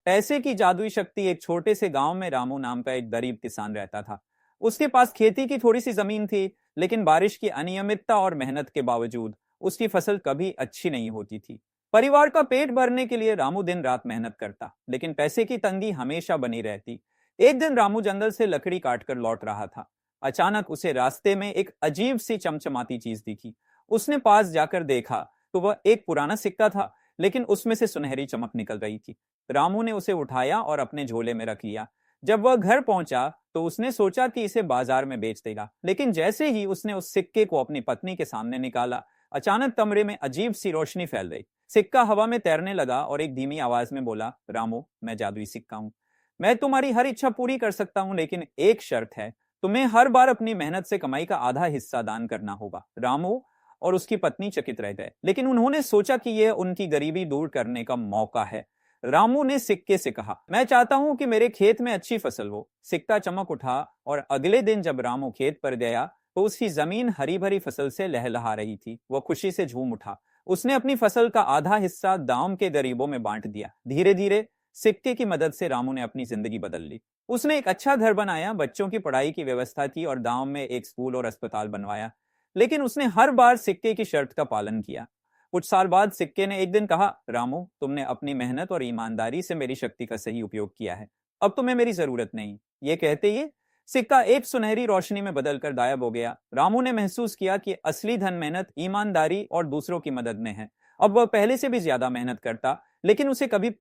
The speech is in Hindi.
पैसे की जादुई शक्ति। एक छोटे से गांव में रामू नाम का एक गरीब किसान रहता था। उसके पास खेती की थोड़ी सी जमीन थी, लेकिन बारिश की अनियमितता और मेहनत के बावजूद उसकी फसल कभी अच्छी नहीं होती थी। परिवार का पेट भरने के लिए रामू दिन रात मेहनत करता, लेकिन पैसे की तंगी हमेशा बनी रहती। एक दिन रामू जंगल से लकड़ी काटकर लौट रहा था। अचानक उसे रास्ते में एक अजीब सी चमचमाती चीज दिखी। उसने पास जाकर देखा तो वह एक पुराना सिक्का था, लेकिन उसमें से सुनहरी चमक निकल रही थी। रामू ने उसे उठाया और अपने झोले में रख लिया। जब वह घर पहुंचा तो उसने सोचा कि इसे बाजार में बेच देगा, लेकिन जैसे ही उसने उस सिक्के को अपनी पत्नी के सामने निकाला, अचानक कमरे में अजीब सी रोशनी फैल गई। सिक्का हवा में तैरने लगा और एक धीमी आवाज में बोला, रामू, मैं जादुई सिक्का हूं। मैं तुम्हारी हर इच्छा पूरी कर सकता हूं, लेकिन एक शर्त है। तुम्हें हर बार अपनी मेहनत से कमाई का आधा हिस्सा दान करना होगा। रामू और उसकी पत्नी चकित रह गए, लेकिन उन्होंने सोचा कि यह उनकी गरीबी दूर करने का मौका है। रामू ने सिक्के से कहा, मैं चाहता हूं कि मेरे खेत में अच्छी फसल हो। सिक्का चमक उठा और अगले दिन जब रामू खेत पर गया तो उसकी जमीन हरी भरी फसल से लहलहा रही थी। वह खुशी से झूम उठा। उसने अपनी फसल का आधा हिस्सा गांव के गरीबों में बांट दिया। धीरे धीरे सिक्के की मदद से रामू ने अपनी जिंदगी बदल ली। उसने एक अच्छा घर बनाया, बच्चों की पढ़ाई की व्यवस्था की और गांव में एक स्कूल और अस्पताल बनवाया। लेकिन उसने हर बार सिक्के की शर्त का पालन किया। कुछ साल बाद सिक्के ने एक दिन कहा, रामू, तुमने अपनी मेहनत और ईमानदारी से मेरी शक्ति का सही उपयोग किया है। अब तुम्हें मेरी जरूरत नहीं। ये कहते ही सिक्का एक सुनहरी रोशनी में बदलकर गायब हो गया। रामू ने महसूस किया कि असली धन मेहनत, ईमानदारी और दूसरों की मदद में है। अब वह पहले से भी ज्यादा मेहनत करता, लेकिन उसे कभी